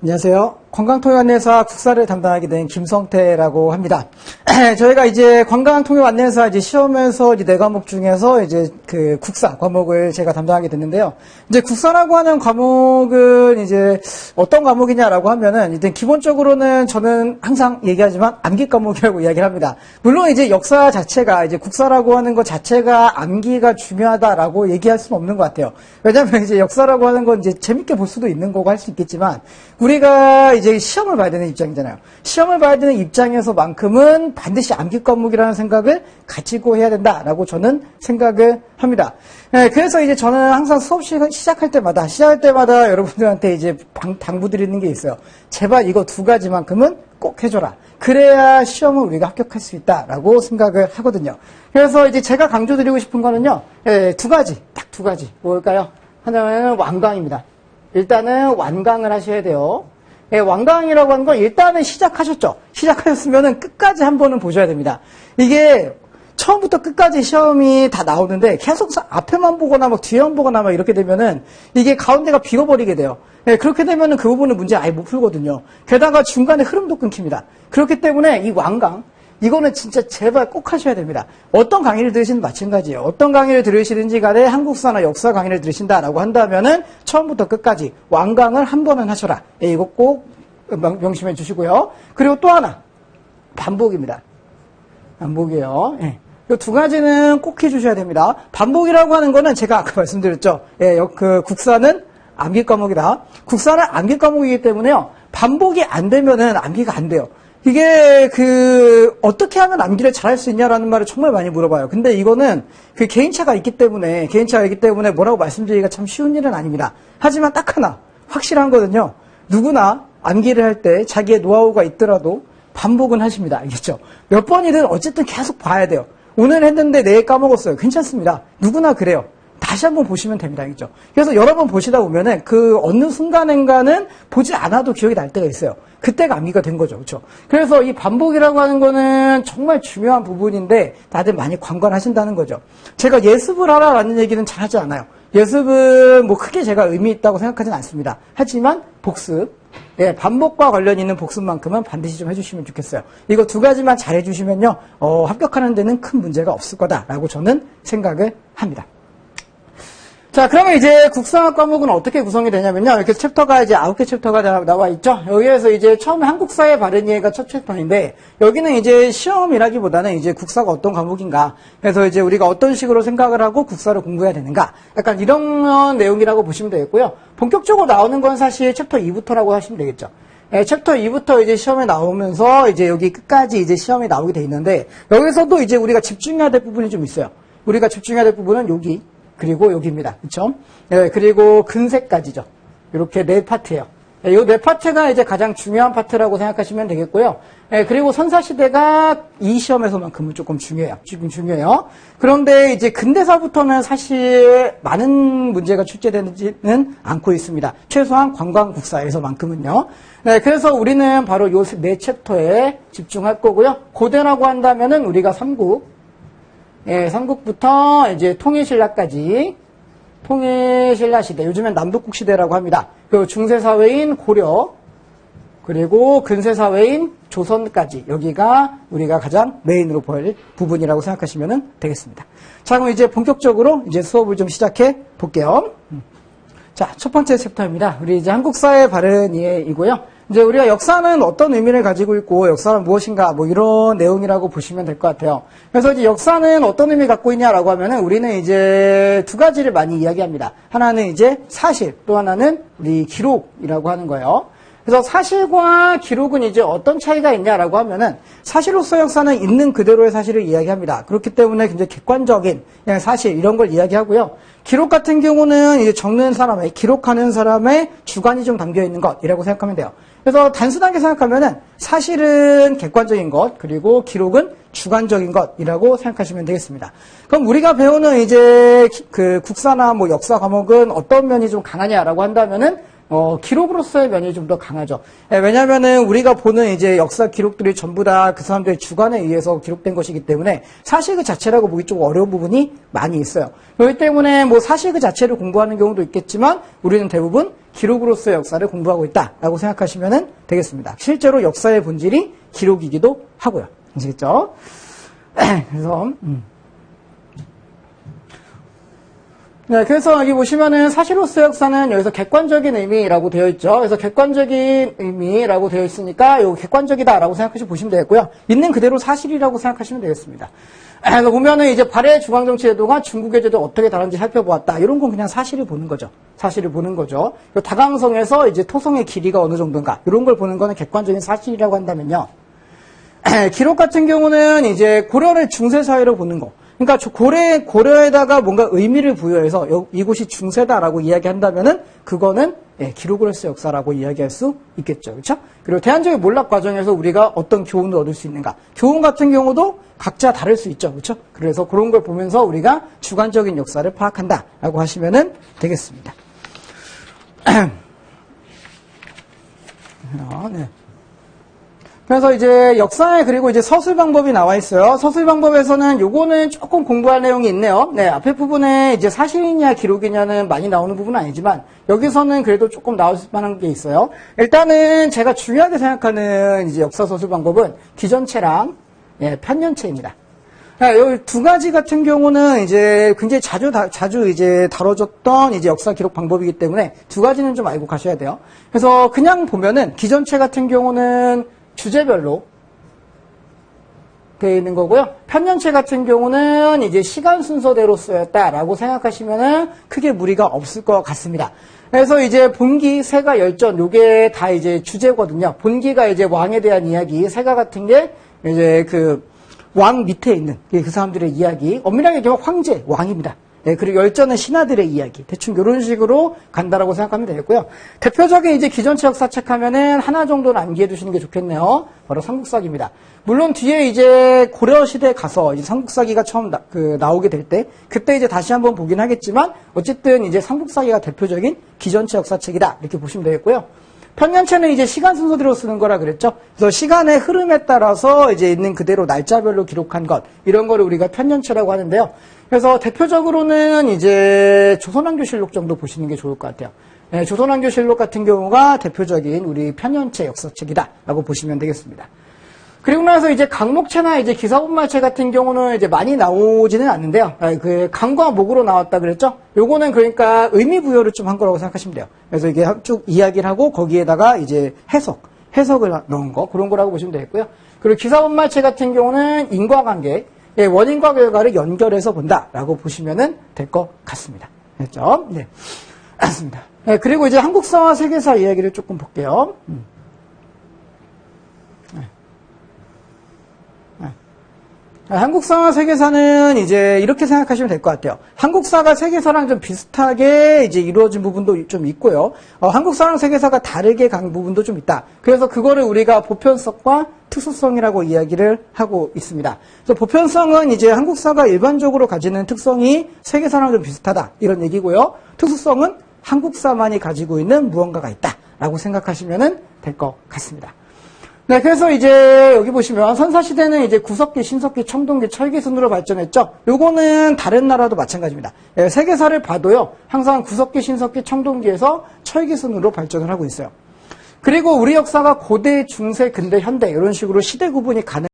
안녕하세요. 관광통역안내사 국사를 담당하게 된 김성태라고 합니다. 저희가 이제 관광통역안내사 이제 시험에서 이제 4과목 중에서 이제 그 국사 과목을 제가 담당하게 됐는데요. 이제 국사라고 하는 과목은 이제 어떤 과목이냐라고 하면은 일단 기본적으로는 저는 항상 얘기하지만 암기 과목이라고 이야기를 합니다. 물론 이제 역사 자체가 이제 국사라고 하는 것 자체가 암기가 중요하다라고 얘기할 수는 없는 것 같아요. 왜냐하면 이제 역사라고 하는 건 이제 재밌게 볼 수도 있는 거고 할 수 있겠지만 우리가 이제 시험을 봐야 되는 입장이잖아요. 시험을 봐야 되는 입장에서만큼은 반드시 암기 과목이라는 생각을 가지고 해야 된다라고 저는 생각을 합니다. 네, 그래서 이제 저는 항상 수업 시작할 때마다 여러분들한테 이제 당부드리는 게 있어요. 제발 이거 2가지만큼은 꼭 해줘라. 그래야 시험을 우리가 합격할 수 있다라고 생각을 하거든요. 그래서 이제 제가 강조드리고 싶은 거는요, 2가지, 딱 2가지. 뭘까요? 하나는 완강입니다. 일단은 완강을 하셔야 돼요. 완강이라고 하는 건 일단은 시작하셨죠. 시작하셨으면은 끝까지 한 번은 보셔야 됩니다. 이게 처음부터 끝까지 시험이 다 나오는데 계속 앞에만 보거나 막 뒤에만 보거나 막 이렇게 되면은 이게 가운데가 비어버리게 돼요. 그렇게 되면은 그 부분은 문제 아예 못 풀거든요. 게다가 중간에 흐름도 끊깁니다. 그렇기 때문에 이 완강, 이거는 진짜 제발 꼭 하셔야 됩니다. 어떤 강의를 들으시든 마찬가지예요. 어떤 강의를 들으시든지 간에 한국사나 역사 강의를 들으신다라고 한다면은 처음부터 끝까지 완강을 한 번은 하셔라. 이거 꼭 명심해 주시고요. 그리고 또 하나, 반복입니다. 반복이에요. 이 2가지는 꼭 해주셔야 됩니다. 반복이라고 하는 거는 제가 아까 말씀드렸죠. 그 국사는 암기 과목이다. 국사는 암기 과목이기 때문에요. 반복이 안 되면은 암기가 안 돼요. 이게 어떻게 하면 암기를 잘할 수 있냐라는 말을 정말 많이 물어봐요. 근데 이거는 개인차가 있기 때문에 뭐라고 말씀드리기가 참 쉬운 일은 아닙니다. 하지만 딱 하나 확실한 거는요. 누구나 암기를 할 때 자기의 노하우가 있더라도 반복은 하십니다. 알겠죠? 몇 번이든 어쨌든 계속 봐야 돼요. 오늘 했는데 내일 까먹었어요. 괜찮습니다. 누구나 그래요. 다시 한번 보시면 됩니다. 알겠죠? 그래서 여러 번 보시다 보면은 어느 순간인가는 보지 않아도 기억이 날 때가 있어요. 그때가 암기가 된 거죠. 그렇죠? 그래서 이 반복이라고 하는 거는 정말 중요한 부분인데 다들 많이 관건하신다는 거죠. 제가 예습을 하라라는 얘기는 잘 하지 않아요. 예습은 뭐 크게 제가 의미 있다고 생각하진 않습니다. 하지만 복습, 반복과 관련 있는 복습만큼은 반드시 좀 해주시면 좋겠어요. 이거 2가지만 잘 해주시면요, 합격하는 데는 큰 문제가 없을 거다라고 저는 생각을 합니다. 자, 그러면 이제 국사 과목은 어떻게 구성이 되냐면요. 이렇게 챕터가 이제 9개 챕터가 나와 있죠. 여기에서 이제 처음에 한국사의 바른 이해가 첫 챕터인데, 여기는 이제 시험이라기보다는 이제 국사가 어떤 과목인가. 그래서 이제 우리가 어떤 식으로 생각을 하고 국사를 공부해야 되는가. 약간 이런 내용이라고 보시면 되겠고요. 본격적으로 나오는 건 사실 챕터 2부터라고 하시면 되겠죠. 챕터 2부터 이제 시험에 나오면서 이제 여기 끝까지 이제 시험에 나오게 돼 있는데, 여기서도 이제 우리가 집중해야 될 부분이 좀 있어요. 우리가 집중해야 될 부분은 여기. 그리고 여기입니다. 그쵸? 그리고 근세까지죠. 이렇게 4파트예요. 이 4파트가 이제 가장 중요한 파트라고 생각하시면 되겠고요. 그리고 선사시대가 이 시험에서만큼은 조금 중요해요. 그런데 이제 근대사부터는 사실 많은 문제가 출제되지는 않고 있습니다. 최소한 관광국사에서만큼은요. 그래서 우리는 바로 이 4챕터에 집중할 거고요. 고대라고 한다면은 우리가 삼국부터 이제 통일신라까지, 통일신라 시대, 요즘엔 남북국 시대라고 합니다. 그 중세사회인 고려, 그리고 근세사회인 조선까지, 여기가 우리가 가장 메인으로 볼 부분이라고 생각하시면 되겠습니다. 자, 그럼 이제 본격적으로 이제 수업을 좀 시작해 볼게요. 자, 첫 번째 챕터입니다. 우리 이제 한국사의 바른 이해이고요. 이제 우리가 역사는 어떤 의미를 가지고 있고 역사는 무엇인가 뭐 이런 내용이라고 보시면 될 것 같아요. 그래서 이제 역사는 어떤 의미를 갖고 있냐라고 하면은 우리는 이제 2가지를 많이 이야기합니다. 하나는 이제 사실, 또 하나는 우리 기록이라고 하는 거예요. 그래서 사실과 기록은 이제 어떤 차이가 있냐라고 하면은 사실로서 역사는 있는 그대로의 사실을 이야기합니다. 그렇기 때문에 굉장히 객관적인 그냥 사실 이런 걸 이야기하고요. 기록 같은 경우는 이제 기록하는 사람의 주관이 좀 담겨 있는 것이라고 생각하면 돼요. 그래서 단순하게 생각하면은 사실은 객관적인 것, 그리고 기록은 주관적인 것이라고 생각하시면 되겠습니다. 그럼 우리가 배우는 이제 국사나 뭐 역사 과목은 어떤 면이 좀 강하냐라고 한다면은 기록으로서의 면이 좀 더 강하죠. 왜냐면은 우리가 보는 이제 역사 기록들이 전부 다 그 사람들의 주관에 의해서 기록된 것이기 때문에 사실 그 자체라고 보기 좀 어려운 부분이 많이 있어요. 그렇기 때문에 뭐 사실 그 자체를 공부하는 경우도 있겠지만 우리는 대부분 기록으로서의 역사를 공부하고 있다라고 생각하시면 되겠습니다. 실제로 역사의 본질이 기록이기도 하고요. 아시겠죠? 그래서 네, 그래서 여기 보시면은 사실로서의 역사는 여기서 객관적인 의미라고 되어 있죠. 그래서 객관적인 의미라고 되어 있으니까 이거 객관적이다라고 생각하시고 보시면 되겠고요. 있는 그대로 사실이라고 생각하시면 되겠습니다. 그래서 보면은 이제 발해 중앙정치 제도가 중국의 제도 어떻게 다른지 살펴보았다. 이런 건 그냥 사실을 보는 거죠. 사실을 보는 거죠. 다강성에서 이제 토성의 길이가 어느 정도인가. 이런 걸 보는 거는 객관적인 사실이라고 한다면요. 기록 같은 경우는 이제 고려를 중세 사회로 보는 거. 그러니까 고려에다가 뭔가 의미를 부여해서 이곳이 중세다라고 이야기한다면은 그거는 기록으로서의 역사라고 이야기할 수 있겠죠. 그렇죠? 그리고 대한민국의 몰락 과정에서 우리가 어떤 교훈을 얻을 수 있는가. 교훈 같은 경우도 각자 다를 수 있죠. 그렇죠? 그래서 그런 걸 보면서 우리가 주관적인 역사를 파악한다라고 하시면은 되겠습니다. 네. 그래서 이제 역사에 그리고 이제 서술 방법이 나와 있어요. 서술 방법에서는 요거는 조금 공부할 내용이 있네요. 네, 앞에 부분에 이제 사실이냐 기록이냐는 많이 나오는 부분은 아니지만 여기서는 그래도 조금 나올 만한 게 있어요. 일단은 제가 중요하게 생각하는 이제 역사 서술 방법은 기전체랑 편년체입니다. 이 두 가지 같은 경우는 이제 굉장히 자주 이제 다뤄졌던 이제 역사 기록 방법이기 때문에 두 가지는 좀 알고 가셔야 돼요. 그래서 그냥 보면은 기전체 같은 경우는 주제별로 되어 있는 거고요. 편년체 같은 경우는 이제 시간 순서대로 쓰였다라고 생각하시면은 크게 무리가 없을 것 같습니다. 그래서 이제 본기, 세가, 열전, 요게 다 이제 주제거든요. 본기가 이제 왕에 대한 이야기, 세가 같은 게 이제 그 왕 밑에 있는 그 사람들의 이야기, 엄밀하게 얘기하면 황제, 왕입니다. 그리고 열전은 신하들의 이야기. 대충 이런 식으로 간다라고 생각하면 되겠고요. 대표적인 이제 기전체 역사책 하면은 하나 정도는 암기해 두시는 게 좋겠네요. 바로 삼국사기입니다. 물론 뒤에 이제 고려시대에 가서 이제 삼국사기가 처음 나오게 될 때, 그때 이제 다시 한번 보긴 하겠지만, 어쨌든 이제 삼국사기가 대표적인 기전체 역사책이다. 이렇게 보시면 되겠고요. 편년체는 이제 시간 순서대로 쓰는 거라 그랬죠. 그래서 시간의 흐름에 따라서 이제 있는 그대로 날짜별로 기록한 것, 이런 거를 우리가 편년체라고 하는데요. 그래서 대표적으로는 이제 조선왕조실록 정도 보시는 게 좋을 것 같아요. 조선왕조실록 같은 경우가 대표적인 우리 편년체 역사책이다라고 보시면 되겠습니다. 그리고 나서 이제 강목체나 이제 기사본말체 같은 경우는 이제 많이 나오지는 않는데요. 그 강과 목으로 나왔다 그랬죠? 요거는 그러니까 의미 부여를 좀 한 거라고 생각하시면 돼요. 그래서 이게 쭉 이야기를 하고 거기에다가 이제 해석을 넣은 거, 그런 거라고 보시면 되겠고요. 그리고 기사본말체 같은 경우는 인과관계, 원인과 결과를 연결해서 본다라고 보시면 될 것 같습니다. 됐죠? 네. 맞습니다. 그리고 이제 한국사와 세계사 이야기를 조금 볼게요. 한국사와 세계사는 이제 이렇게 생각하시면 될 것 같아요. 한국사가 세계사랑 좀 비슷하게 이제 이루어진 부분도 좀 있고요. 한국사랑 세계사가 다르게 간 부분도 좀 있다. 그래서 그거를 우리가 보편성과 특수성이라고 이야기를 하고 있습니다. 그래서 보편성은 이제 한국사가 일반적으로 가지는 특성이 세계사랑 좀 비슷하다. 이런 얘기고요. 특수성은 한국사만이 가지고 있는 무언가가 있다라고 생각하시면 될 것 같습니다. 네, 그래서 이제 여기 보시면 선사시대는 이제 구석기, 신석기, 청동기, 철기 순으로 발전했죠. 요거는 다른 나라도 마찬가지입니다. 세계사를 봐도요, 항상 구석기, 신석기, 청동기에서 철기 순으로 발전을 하고 있어요. 그리고 우리 역사가 고대, 중세, 근대, 현대 이런 식으로 시대 구분이 가능